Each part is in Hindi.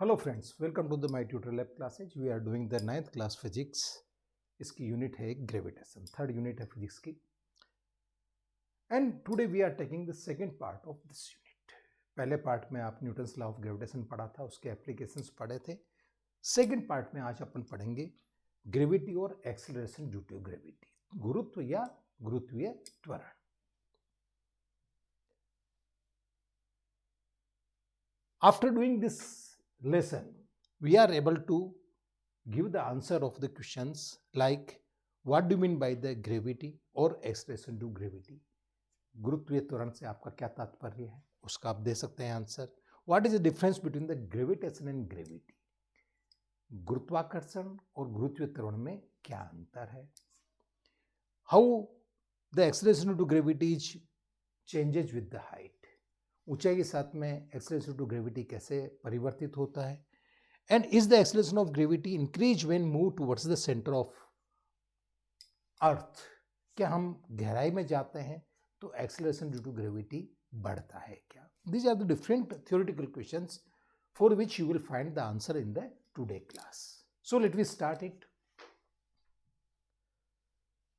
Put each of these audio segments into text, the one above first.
Hello friends, welcome to the my tutor lab classes. We are doing the 9th class physics. इसकी यूनिट है ग्रेविटेशन, थर्ड यूनिट है फिजिक्स की। And today we are taking the second part of this unit. पहले पार्ट में आप न्यूटन्स लॉ ऑफ ग्रेविटेशन पढ़ा था, उसके एप्लीकेशंस पढ़े थे। सेकंड पार्ट में आज अपन पढ़ेंगे ग्रेविटी और एक्सेलरेशन ड्यू टू ग्रेविटी, गुरुत्व या गुरुत्वीय त्वरण। After doing this lesson, we are able to give the answer of the questions like what do you mean by the gravity or acceleration to gravity. गुरुत्वीय त्वरण से आपका क्या तात्पर्य है, उसका आप दे सकते हैं answer. What is the difference between the gravitation and gravity, गुरुत्वाकर्षण और गुरुत्वीय त्वरण में क्या अंतर है। How the acceleration to gravity changes with the height, ऊंचाई के साथ में एक्सेलरेशन टू ग्रेविटी कैसे परिवर्तित होता है। And is the acceleration of gravity increase when move towards the centre of earth, क्या हम गहराई में जाते हैं तो एक्सेलरेशन ड्यू टू ग्रेविटी बढ़ता है क्या। These are the different theoretical questions for which you will find the answer in the today class. So let we start it.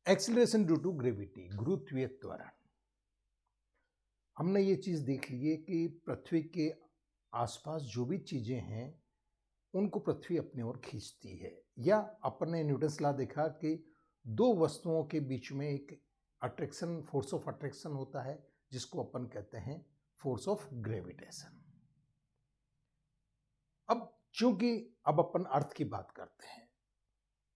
Acceleration due to gravity, गुरुत्वीय त्वरण। हमने ये चीज़ देख ली है कि पृथ्वी के आसपास जो भी चीज़ें हैं उनको पृथ्वी अपने ओर खींचती है, या अपन ने न्यूटन्स लॉ देखा कि दो वस्तुओं के बीच में एक अट्रैक्शन, फोर्स ऑफ अट्रैक्शन होता है जिसको अपन कहते हैं फोर्स ऑफ ग्रेविटेशन। अब चूंकि अब अपन अर्थ की बात करते हैं,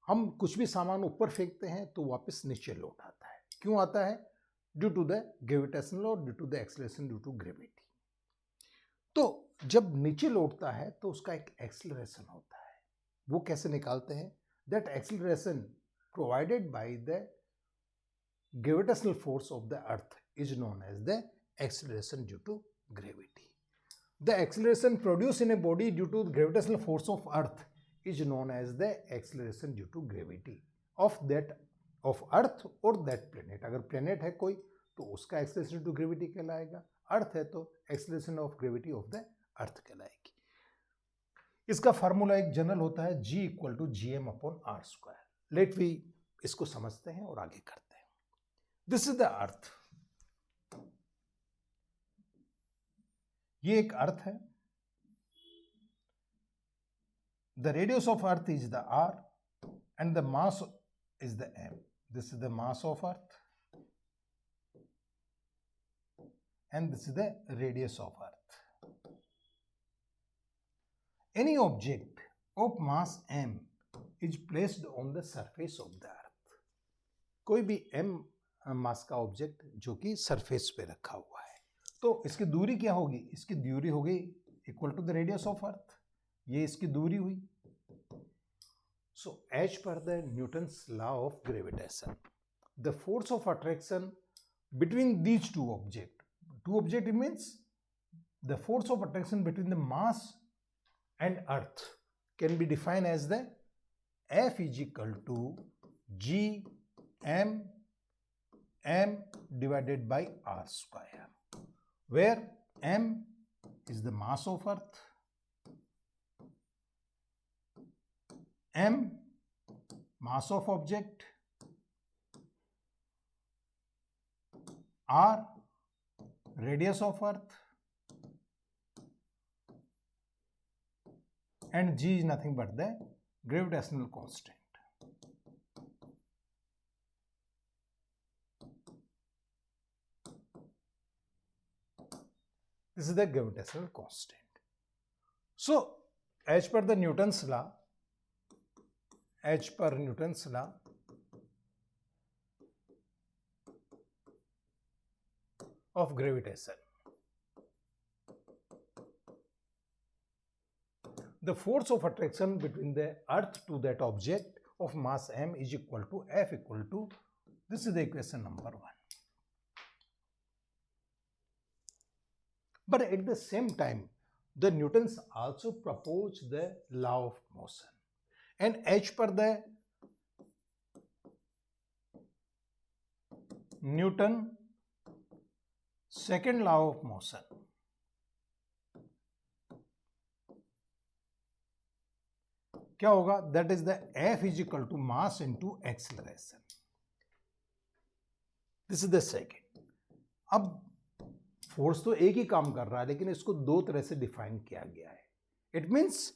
हम कुछ भी सामान ऊपर फेंकते हैं तो वापस नीचे लौट आता है। क्यों आता है? ड्यू टू द ग्रेविटेशनल और due to the acceleration due to gravity. तो जब नीचे लौटता है तो उसका एक एक्सेलरेशन होता है, वो कैसे निकालते हैं? That acceleration provided by the gravitational force of the earth is known as the acceleration due to gravity. The acceleration produce in a body due to gravitational force of earth is known as the acceleration due to gravity of that of earth और दैट प्लेनेट। अगर प्लेनेट है कोई तो उसका एक्सेलरेशन टू ग्रेविटी कहलाएगा, अर्थ है तो acceleration of gravity of the earth कहलाएगी। इसका फार्मूला एक जनरल होता है, G equal to GM/r²। Let we इसको समझते हैं और आगे करते हैं। दिस इज द अर्थ, ये एक अर्थ है। The radius of earth is the r and the mass is the m. This is the mass of earth and this is the radius of earth. Any object of mass m is placed on the surface of the earth. कोई भी m मास का ऑब्जेक्ट जो कि सरफेस पे रखा हुआ है, तो इसकी दूरी क्या होगी? इसकी दूरी होगी equal to the radius of earth. ये इसकी दूरी हुई। So, as per the Newton's law of gravitation, the force of attraction between these two objects means the force of attraction between the mass and earth can be defined as the F is equal to G m divided by r², where m is the mass of earth, m mass of object, r radius of earth, and g is nothing but the gravitational constant. This is the gravitational constant. So, as per Newton's law of gravitation, the force of attraction between the earth to that object of mass m is equal to F equal to, this is the equation number 1. But at the same time, the Newtons also proposed the law of motion, and as per the Newton second law of motion, क्या होगा, that is the F is equal to mass into acceleration. This is the second. अब फोर्स तो एक ही काम कर रहा है, लेकिन इसको दो तरह से डिफाइन किया गया है। It means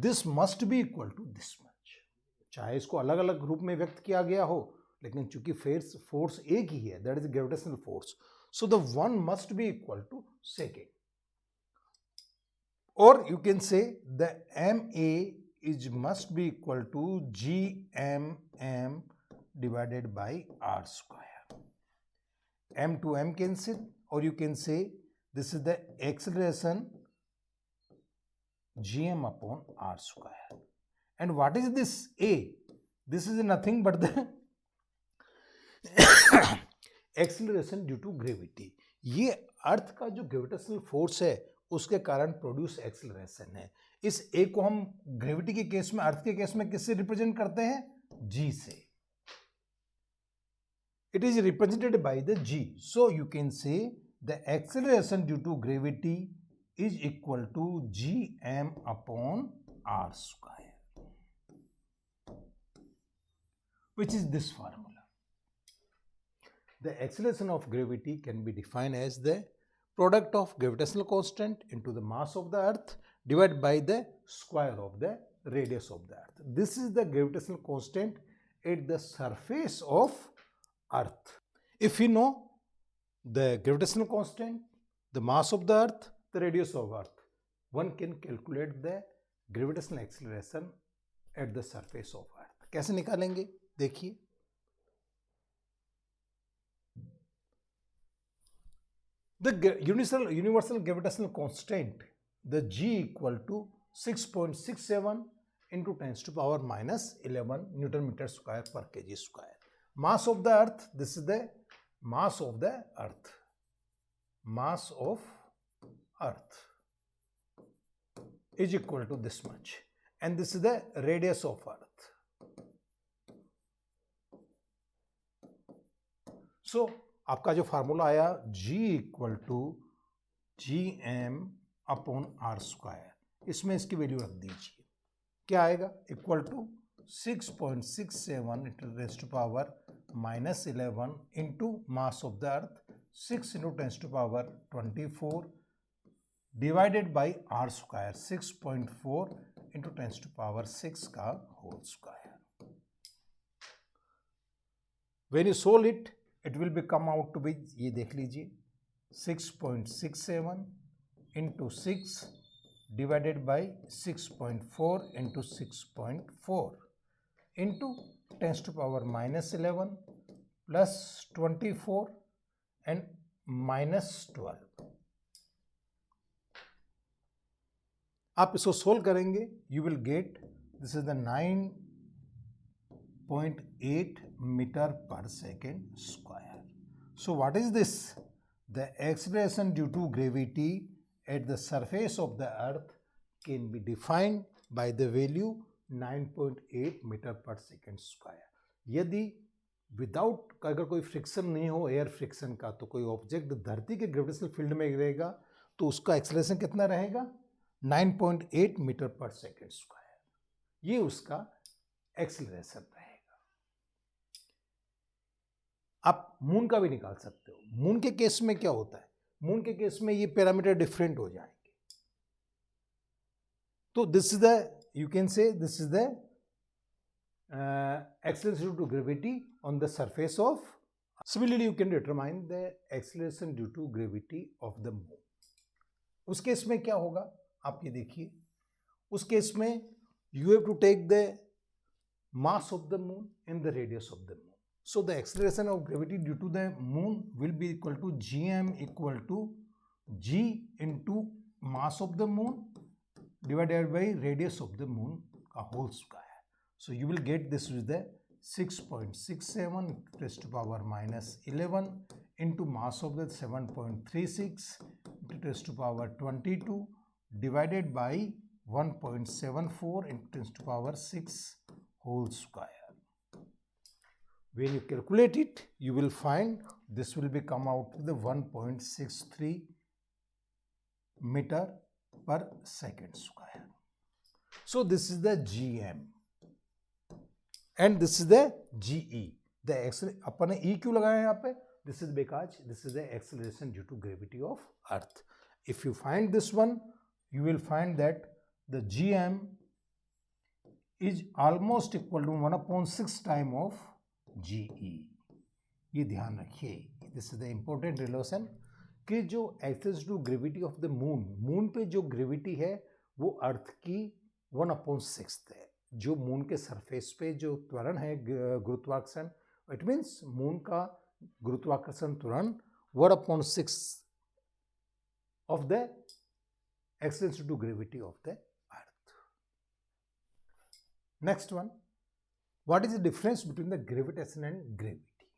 this must be equal to this much. चाहे इसको अलग अलग रूप में व्यक्त किया गया हो, लेकिन चूंकि फोर्स एक ही है, that is gravitational force, so the one must be equal to second. और you can say the MA is must be equal to GMM divided by R square. M to M cancel, or you can say this is the acceleration GM upon R square. And what is this A? This is nothing but the acceleration due to gravity. ये अर्थ का जो ग्रेविटेशनल फोर्स है उसके कारण प्रोड्यूस एक्सेलरेशन है। इस ए को हम ग्रेविटी के केस में, अर्थ के केस में किससे रिप्रेजेंट करते हैं, जी से। It is represented by the G. So you can say the acceleration due to gravity is equal to GM upon R square, which is this formula. The acceleration of gravity can be defined as the product of gravitational constant into the mass of the earth divided by the square of the radius of the earth. This is the gravitational constant at the surface of earth. If we know the gravitational constant, the mass of the earth, the radius of earth, one can calculate the gravitational acceleration at the surface of earth. कैसे निकालेंगे देखिए। The universal gravitational constant, the G equal to 6.67 into 10 to power minus 11 Newton meter square per kg square. Mass of the earth, this is the mass of the earth. Mass of earth is equal to this much. And this is the radius of earth. So, आपका जो फार्मूला आया G equal to GM upon R square, इसमें इसकी वैल्यू रख दीजिए। क्या आएगा, equal to 6.67 into 10 to power minus 11 into mass of the earth 6 into 10 to power 24 divided by R square 6.4 into 10 to power 6 का whole square. When you solve it, it will be come out to be, ये देख लीजिए, 6.67 into 6 divided by 6.4 into 6.4 into 10 to power minus 11 plus 24 and minus 12। आप इसको सोल्व करेंगे, you will get, this is the 9.8 meter per second square. So what is this? The acceleration due to gravity at the surface of the earth can be defined by the value 9.8 meter per second square. यदि विदाउट, अगर कोई फ्रिक्शन नहीं हो, एयर फ्रिक्शन का, तो कोई ऑब्जेक्ट धरती के ग्रेविटेशनल फील्ड में गिरेगा तो उसका एक्सेलरेशन कितना रहेगा, 9.8 मीटर पर सेकेंड स्क्वायर। ये उसका एक्सेलरेशन रहेगा। आप मून का भी निकाल सकते हो। मून के केस में क्या होता है, मून के केस में ये पैरामीटर डिफरेंट हो जाएंगे। तो this is the, you can से this is the acceleration due to gravity on the surface of. Similarly, you can determine the acceleration due to gravity of the moon. उस केस में क्या होगा, आप ये देखिए। उस केस में you have to take the mass of the moon and the radius of the moon. So the acceleration of gravity due to the moon will be equal to GM equal to G into mass of the moon divided by radius of the moon का whole square. So you will get this with the 6.67 raised to power minus 11 into mass of the 7.36 raised to power 22 divided by 1.74 into 10 to power 6 whole square. When you calculate it, you will find this will be come out to the 1.63 meter per second square. So this is the GM and this is the GE. The अपन ने E क्यों लगाया यहाँ पे? This is because this is the acceleration due to gravity of Earth. If you find this one, you will find that the GM is almost equal to 1/6 time of GE. ये ध्यान रखिए. This is the important relation कि जो acceleration to gravity of the moon, moon पे जो ग्रेविटी है वो अर्थ की 1/6 है. जो मून के सरफेस पे जो त्वरण है गुरुत्वाकर्षण, इट मीन्स मून का गुरुत्वाकर्षण त्वरण 1/6 of the acceleration to gravity of the earth. Next one, what is the difference between the gravitation and gravity?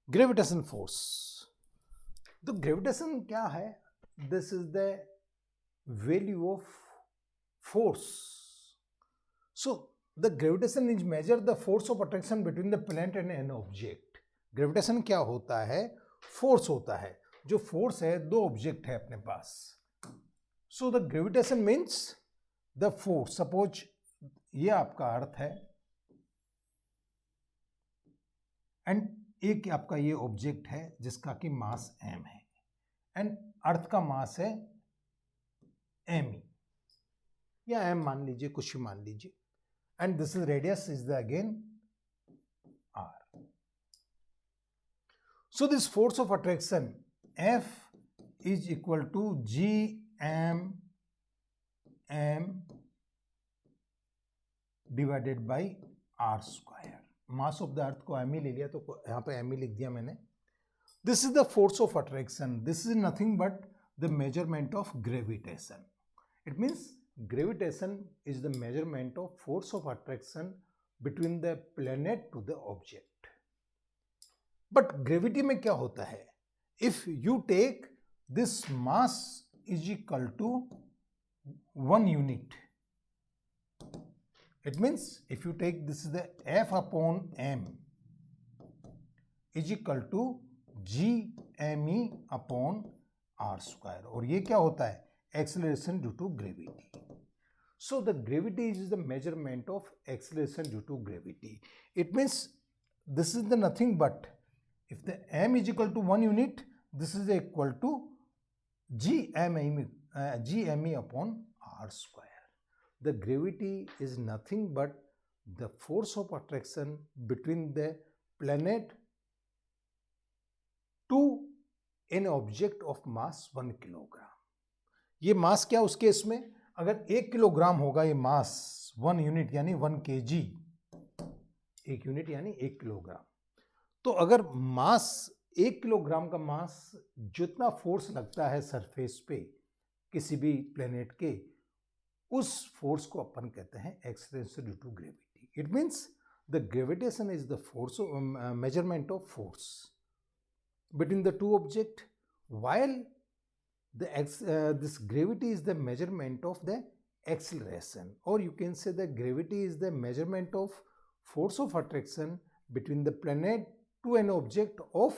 Gravitation force. तो gravitation क्या है? This is the value of force. So the gravitation is measure the force of attraction between the planet and an object. Gravitation क्या होता है? Force होता है. जो force है, दो object है अपने पास. So the gravitation means the force. Suppose ये आपका अर्थ है and एक आपका ये ऑब्जेक्ट है जिसका कि मास m है एंड अर्थ का मास है m या m मान लीजिए, कुछ भी मान लीजिए, and this is radius is the again r. So this force of attraction F is equal to gm m divided by r square. Mass of the अर्थ को m ही ले लिया तो यहाँ पे m ही लिख दिया मैंने. This is the force of attraction. This is nothing but the measurement of gravitation. It means gravitation is the measurement of force of attraction between the planet to the object. But gravity में क्या होता है? If you take this mass is equal to 1 unit. It means if you take this is the F upon m is equal to gme upon r square. और ये क्या होता है? Acceleration due to gravity. So the gravity is the measurement of acceleration due to gravity. It means this is the nothing but if the m is equal to 1 unit, this is equal to gme upon r square. The gravity is nothing but the force of attraction between the planet to an object of mass 1 kilogram. ये मास क्या उस केस में? अगर 1 किलोग्राम होगा ये मास, 1 यूनिट यानी 1 kg, 1 यूनिट यानी 1 किलोग्राम. तो अगर मास 1 किलोग्राम का मास जितना फोर्स लगता है सरफेस पे किसी भी प्लेनेट के, उस फोर्स को अपन कहते हैं acceleration due to gravity. It means the gravitation is the force measurement of force between the two object, while this gravity is the measurement of the acceleration, or you can say that gravity is the measurement of force of attraction between the planet to an object of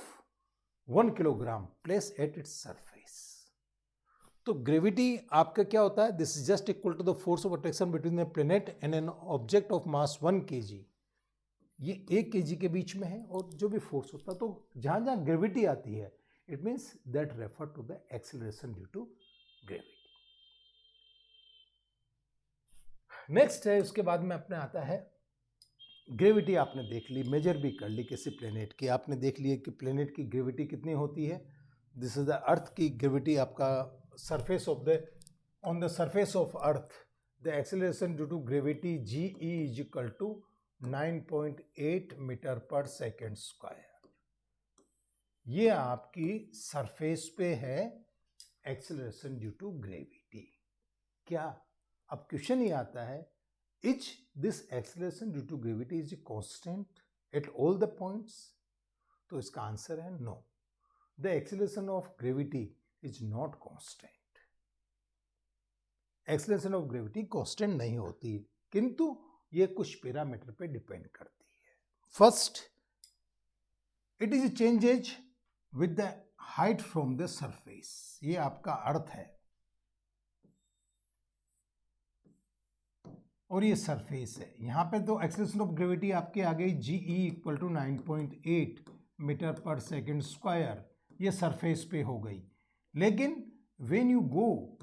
1 kilogram placed at its surface. तो ग्रेविटी आपका क्या होता है? This is just equal to the force of attraction between the planet and an object of mass 1 kg. ये 1 kg के बीच में है और जो भी फोर्स होता है, तो जहां जहां ग्रेविटी आती है it means that refer to the acceleration due to gravity. Next है, उसके बाद में अपने आता है ग्रेविटी. आपने देख ली, मेजर भी कर ली किसी प्लेनेट की. आपने देख लिया कि प्लेनेट की ग्रेविटी कितनी होती है. दिस इज द अर्थ की ग्रेविटी. आपका surface of the on the surface of earth the acceleration due to gravity ge is equal to 9.8 meter per second square. ये आपकी सरफेस पे है एक्सेलरेशन ड्यू टू ग्रेविटी. क्या अब क्वेश्चन ये आता है, is this acceleration due to gravity is constant at all the points? तो इसका आंसर है no. The acceleration of gravity is not constant. Acceleration of gravity constant नहीं होती, किंतु ये कुछ पैरामीटर पे डिपेंड करती है. First, it is changes with the height from the surface. ये आपका अर्थ है. और ये सरफेस है। यहाँ पे तो एक्सेलरेशन ऑफ ग्रेविटी आपके आ गई GE इक्वल टू 9.8 मीटर पर सेकेंड स्क्वायर, ये सरफेस पे हो गई। लेकिन when you go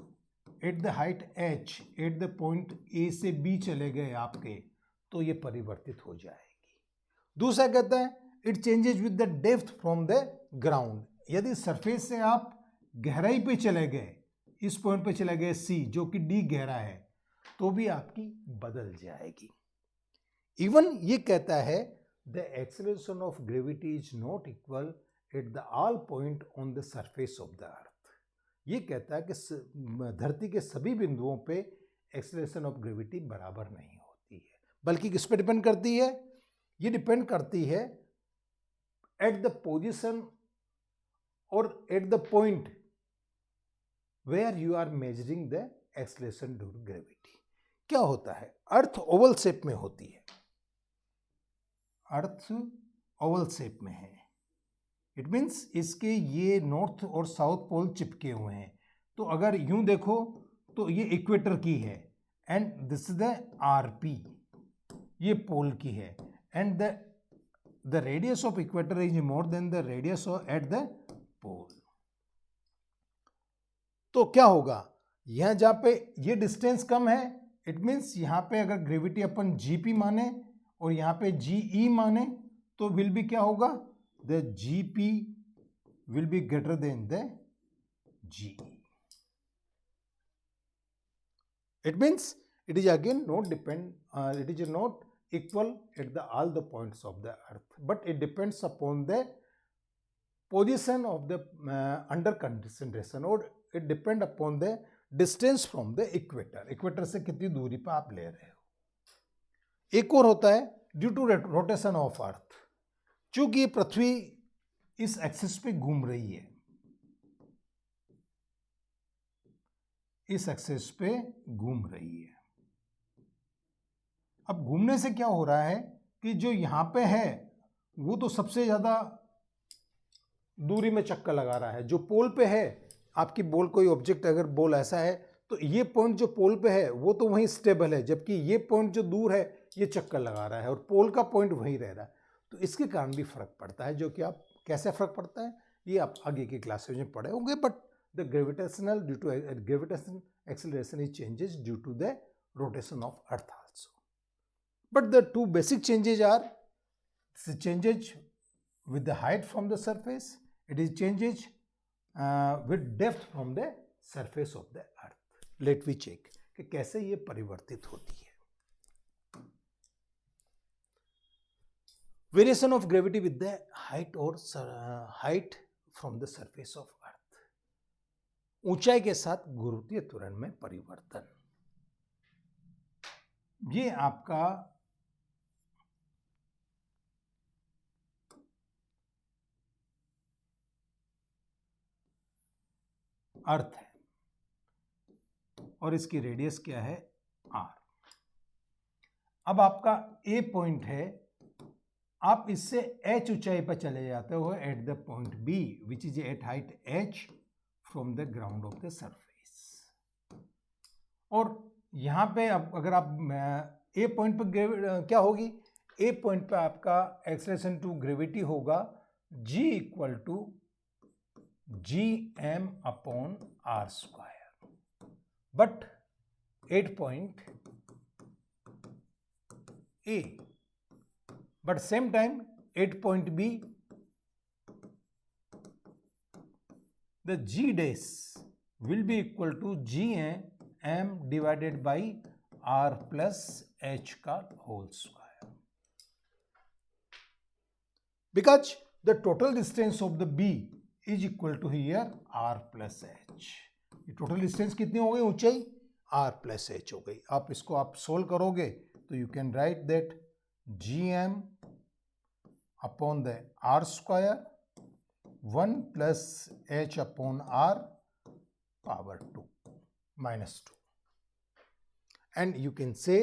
at the height h, eight the point A से B चले गए आपके, तो ये परिवर्तित हो जाएगी। दूसरा कहता है it changes with the depth from the ground. यदि सरफेस से आप गहराई पे चले गए, इस पॉइंट पे चले गए C, जो कि D गहरा है, तो भी आपकी बदल जाएगी। इवन ये कहता है the acceleration of gravity is not equal at the all point on the surface of the अर्थ। ये कहता है कि धरती के सभी बिंदुओं पे एक्सेलरेशन ऑफ ग्रेविटी बराबर नहीं होती है, बल्कि किस पे डिपेंड करती है? ये डिपेंड करती है एट द पोजिशन और at the point where you are measuring the acceleration due to gravity. क्या होता है? अर्थ ओवल शेप में होती है, अर्थ ओवल शेप में है। इट मीन्स इसके ये नॉर्थ और साउथ पोल चिपके हुए हैं। तो अगर यूं देखो तो ये इक्वेटर की है and this is the RP, ये पोल की है, and the radius of equator is more than the radius at the pole. तो क्या होगा? यहां जहां पे ये डिस्टेंस कम है, इट मीन्स यहां पे अगर ग्रेविटी अपन GP माने और यहां पे GE माने, तो विल भी क्या होगा? The GP will be greater than the GE. It means it is again not it is not equal at all the points of the earth, but it depends upon the position of the under consideration, or it depend upon the distance from the equator. Equator से कितनी दूरी पर आप ले रहे हो। एक और होता है due to rotation of earth. चूंकि पृथ्वी इस एक्सिस पे घूम रही है, इस एक्सिस पे घूम रही है। अब घूमने से क्या हो रहा है कि जो यहां पे है वो तो सबसे ज्यादा दूरी में चक्कर लगा रहा है। जो पोल पे है, आपकी बॉल, कोई ऑब्जेक्ट अगर बॉल ऐसा है, तो ये पॉइंट जो पोल पे है वो तो वहीं स्टेबल है, जबकि ये पॉइंट जो दूर है ये चक्कर लगा रहा है और पोल का पॉइंट वहीं रह रहा है। तो इसके कारण भी फर्क पड़ता है, जो कि आप कैसे फर्क पड़ता है ये आप आगे की क्लासेज में पढ़े होंगे। But the gravitational due to gravitation acceleration is changes due to the rotation of earth also. But the two basic changes are the changes with the height from the surface, it is changes with depth from the surface of the earth. Let me check कि कैसे ये परिवर्तित होती है। Variation of gravity with the height or height from the surface of earth. ऊंचाई के साथ गुरुत्वीय त्वरण में परिवर्तन। ये आपका अर्थ है और इसकी रेडियस क्या है? R। अब आपका A पॉइंट है, आप इससे H ऊंचाई पर चले जाते हो at the point B which is at height H from the ground of the surface. और यहां पे अगर आप A पॉइंट पर क्या होगी? A पॉइंट पे आपका एक्सेलरेशन टू ग्रेविटी होगा G equal to GM upon R square. But at point A, but same time at point B, the G dash will be equal to GM divided by R plus H का whole square, because the total distance of the B is equal to here R plus H. ये टोटल डिस्टेंस कितनी हो गई? ऊंचाई R plus H हो गई। आप इसको आप सोल्व करोगे तो you can write that GM upon the R square 1 plus H upon R power 2 minus 2, and you can say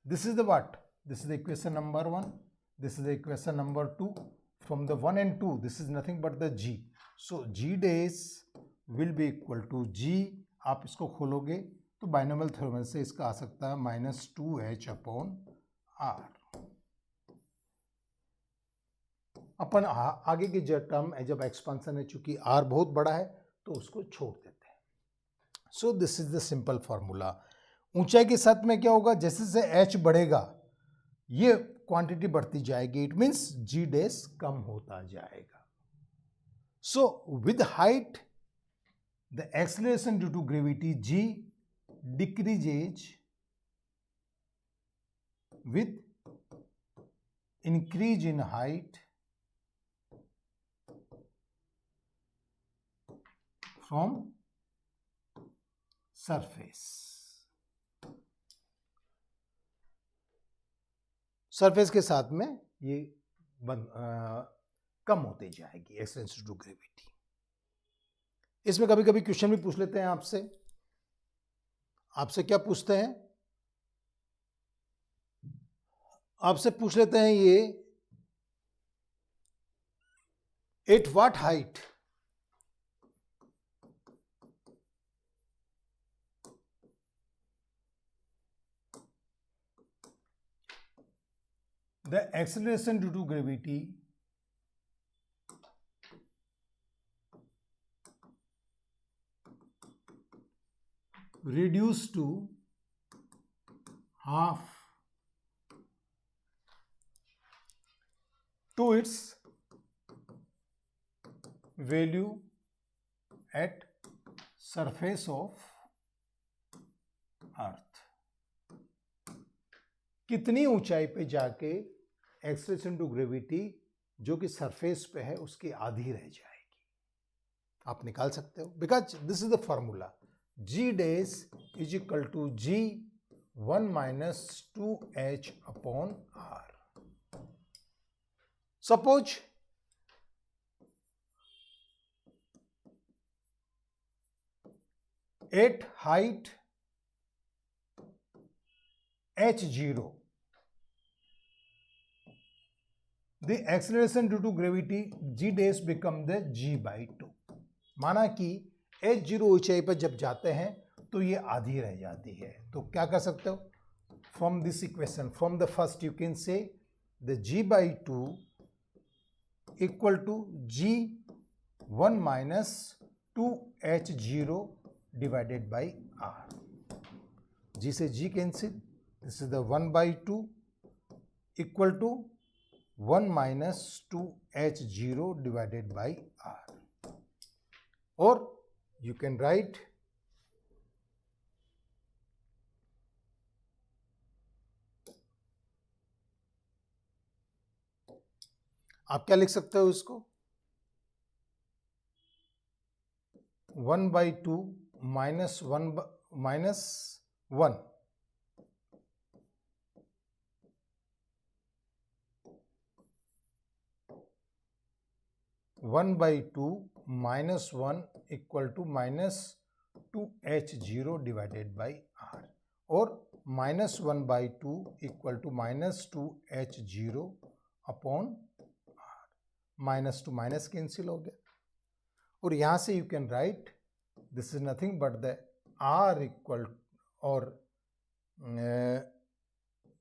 this is the what? This is the equation number 1, this is the equation number 2. From the 1 and 2 this is nothing but the G, so G dash will be equal to G, आप इसको खोलोगे तो बाइनोमियल थ्योरम से इसका आ सकता है -2h अपॉन r। अपन आगे की जो टर्म है, जब एक्सपांसन है, चूंकि r बहुत बड़ा है तो उसको छोड़ देते हैं। So this is the simple formula. ऊंचाई के साथ में क्या होगा, जैसे जैसे h बढ़ेगा ये क्वांटिटी बढ़ती जाएगी, इट मीन्स g डैश कम होता जाएगा। So with height the acceleration due to gravity g decreases with increase in height from surface। Surface के साथ में ये कम होती जाएगी एक्सेलरेशन टू ग्रेविटी। इसमें कभी कभी क्वेश्चन भी पूछ लेते हैं आपसे। आपसे क्या पूछते हैं, आपसे पूछ लेते हैं ये at what height the acceleration due to gravity reduced to half to its value at surface of earth। कितनी ऊंचाई पे जाके एक्सेलरेशन टू ग्रेविटी जो कि सरफेस पे है उसकी आधी रह जाएगी, आप निकाल सकते हो। Because this is the formula, g dash is equal to g 1 minus 2h upon r। Suppose at height h0 the acceleration due to gravity g dash become the g by 2। माना कि h0 ऊंचाई पर जब जाते हैं तो ये आधी रह जाती है, तो क्या कर सकते हो, from this equation, from the first you can say the g by 2 equal to g 1 minus 2h0 divided by r। g से g cancel, this is the 1 by 2 equal to 1 minus 2h0 divided by r, or you can write आप क्या लिख सकते हो इसको, 1 by 2 minus 1 minus 1 1 by 2 minus 1 equal to minus 2h0 divided by r, और minus 1 by 2 equal to minus 2h0 upon r। Minus to minus cancel हो गया, और यहां से you can write this is nothing but the r equal और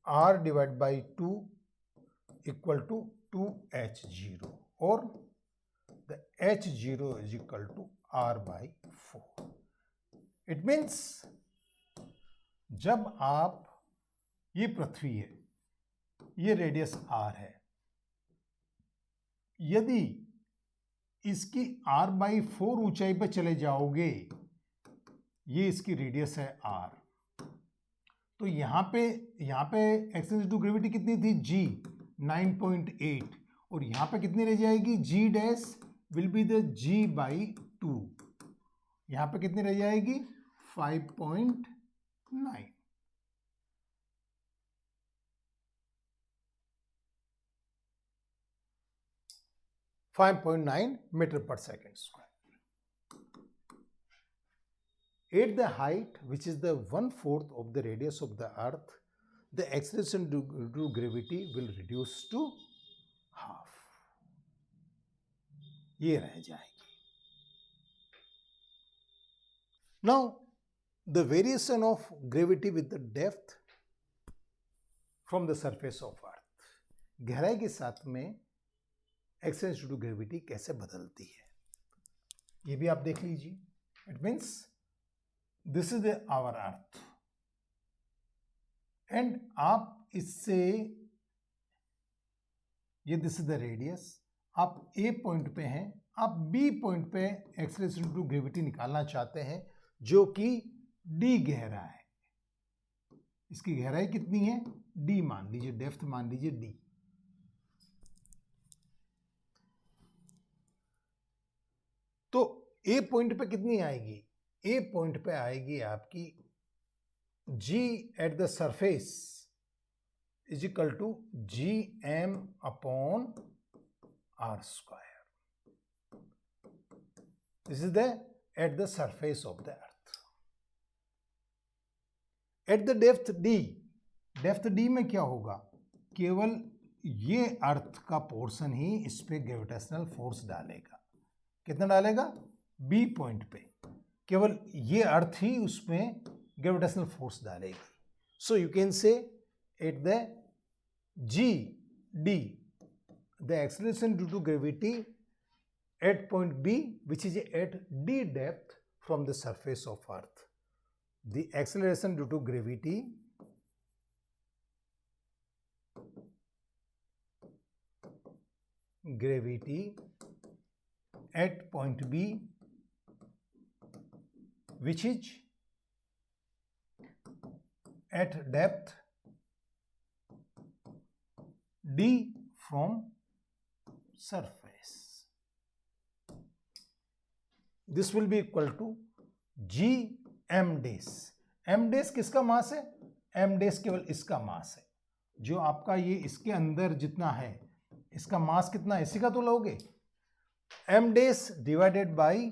r divide by 2 equal to 2h0, और the h0 is equal to r by 4। It means जब आप, ये पृथ्वी है, ये रेडियस r है, यदि इसकी r by 4 ऊंचाई पर चले जाओगे, ये इसकी रेडियस है r, तो यहां पे एक्सेलरेशन टू ग्रेविटी कितनी थी, g 9.8, और यहां पे कितनी रह जाएगी, g dash will be the g by 2, यहां पे कितनी रह जाएगी 5.9। मीटर पर second square. At the height which is the 1/4 of the radius of the earth, the acceleration due to gravity will reduce to half, ये रह जाएगी। Now the variation of gravity with the depth from the surface of earth, गहराई के साथ में एक्सेलेरेशन ड्यू टू ग्रेविटी कैसे बदलती है, ये भी आप देख लीजिए. It means this is our earth and आप इससे ये दिस इज द रेडियस, आप ए पॉइंट पे हैं, आप बी पॉइंट पे एक्सेलरेशन ड्यू टू ग्रेविटी निकालना चाहते हैं जो कि डी गहरा है. इसकी गहराई कितनी है, डी मान लीजिए, डेप्थ मान लीजिए डी. तो ए पॉइंट पे कितनी आएगी, ए पॉइंट पे आएगी आपकी g at the surface is equal to G M upon R square. This is the at the surface of the earth. At the depth D, depth D में क्या होगा, केवल ये अर्थ का पोर्शन ही इस पे ग्रेविटेशनल फोर्स डालेगा. कितना डालेगा, बी पॉइंट पे केवल ये अर्थ ही उसमें ग्रेविटेशनल फोर्स डालेगी. सो यू कैन से at the G D the acceleration due to gravity at point B, which is at d depth from the surface of earth, the acceleration due to gravity at point B, which is at depth d from surface, this will be equal to g m dash. m dash किसका मास है, m dash केवल इसका मास है. जो आपका ये इसके अंदर जितना है इसका मास कितना है, इसी का तो लोगे. m dash divided by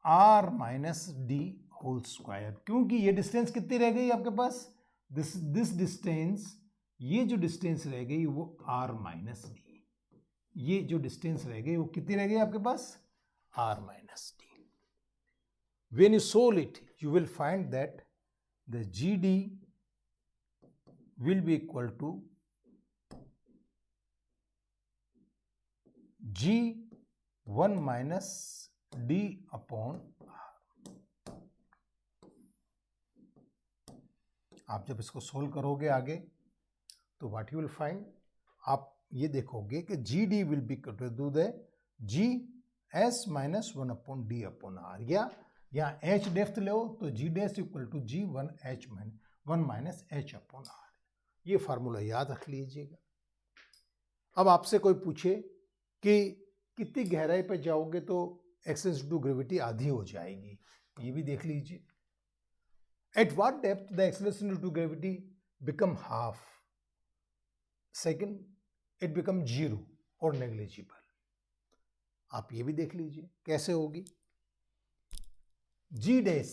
r minus D whole square. क्योंकि ये डिस्टेंस कितनी रह गई आपके पास, दिस डिस्टेंस, ये जो डिस्टेंस रह गई वो r माइनस डी. ये जो डिस्टेंस रह गई वो कितनी रह गई आपके पास, r minus D. When you solve it, you will find that the GD will be equal to G1 minus D upon R. आप जब इसको सोल्व करोगे आगे तो what you will find, आप ये देखोगे कि G D will be equal to the G S minus 1 upon D upon R. या यहाँ एच डेप्थ लो तो G dash equal to G 1 minus H upon R. ये फार्मूला याद रख लीजिएगा. अब आपसे कोई पूछे कि कितनी गहराई पर जाओगे तो एक्सेलरेशन टू ग्रेविटी आधी हो जाएगी, ये भी देख लीजिए. At what depth the acceleration to gravity become half. Second, it become 0 और नेग्लिजिबल. आप ये भी देख लीजिए कैसे होगी. G dash,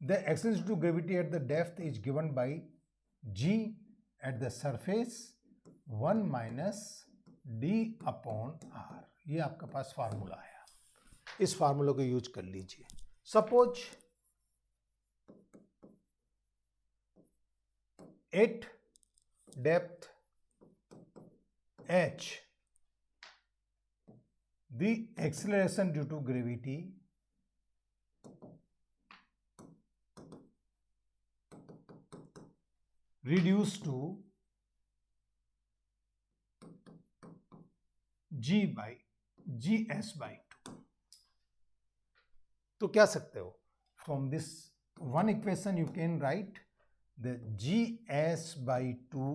the acceleration to gravity at the depth is given by G at the surface 1 minus D upon R. ये आपका पास फार्मूला है, इस फार्मूला को यूज कर लीजिए. Suppose at depth h, the acceleration due to gravity reduced to gs by 2. तो क्या सकते हो, from this one equation you can write the gs by 2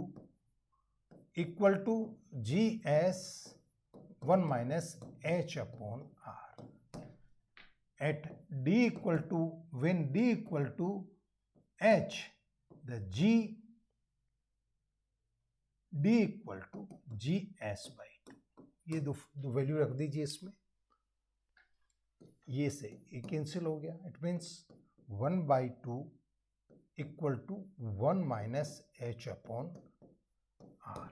equal to gs 1 minus h upon r. At d equal to, when d equal to h, the d equal to gs by 2. ये दो वैल्यू रख दीजिए इसमें. ये से ये कैंसिल हो गया. It means 1 by 2 equal to 1 minus H upon R.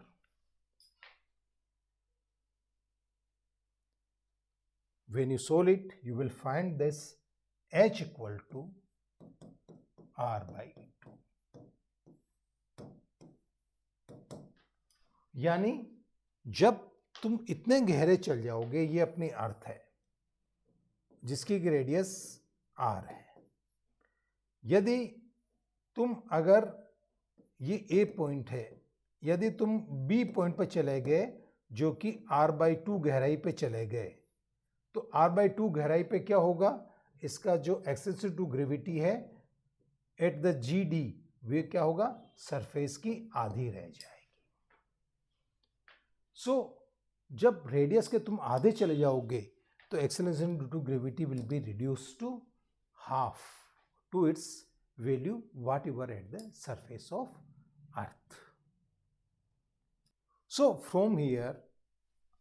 when you solve it, you will find this h equal to r by 2. यानी जब तुम इतने गहरे चल जाओगे, ये अपनी अर्थ है जिसकी रेडियस r है। यदि तुम अगर ये A पॉइंट है, यदि तुम B पॉइंट पर चले गए जो कि r/2 गहराई पे चले गए, तो r/2 गहराई पे क्या होगा, इसका जो एक्सेसिव टू ग्रेविटी है एट द GD, वे क्या होगा, सरफेस की आधी रह जाएगी। सो जब रेडियस के तुम आधे चले जाओगे तो acceleration due to gravity will be reduce to half to its value whatever at the surface of earth. So from here,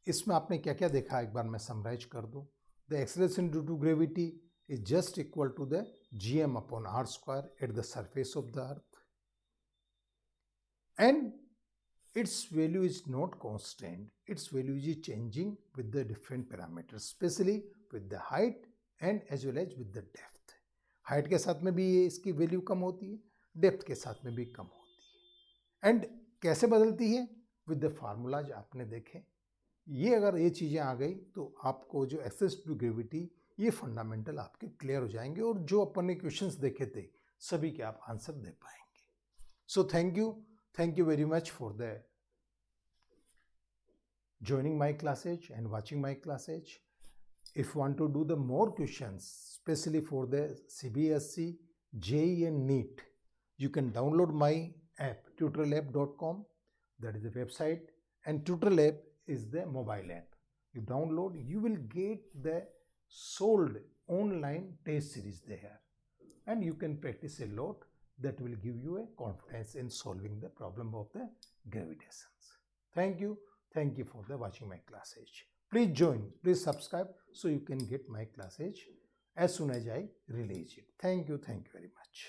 इसमें आपने क्या क्या देखा एक बार मैं समराइज कर दूं। The acceleration due to gravity is just equal to the gm upon r square at the surface of the earth, and its value is not constant, its value is changing with the different parameters, especially with the height and as well as with the depth. Height के साथ में भी ये इसकी वैल्यू कम होती है, डेप्थ के साथ में भी कम होती है। एंड कैसे बदलती है, विद द फार्मूलाज आपने देखे। ये अगर ये चीज़ें आ गई तो आपको जो एक्सेस टू ग्रेविटी, ये फंडामेंटल आपके क्लियर हो जाएंगे और जो अपन ने क्वेश्चंस देखे थे सभी के आप आंसर दे पाएंगे। So thank you very much for the joining my classes and watching my classes. If you want to do the more questions, especially for the CBSE, JEE and NEET, you can download my app tutorlab.com. That is the website, and Tutorlab is the mobile app. You download, you will get the sold online test series there, and you can practice a lot. That will give you a confidence in solving the problem of the gravitations. Thank you for the watching my classes. Please join, please subscribe so you can get my classes as soon as I release it. Thank you very much.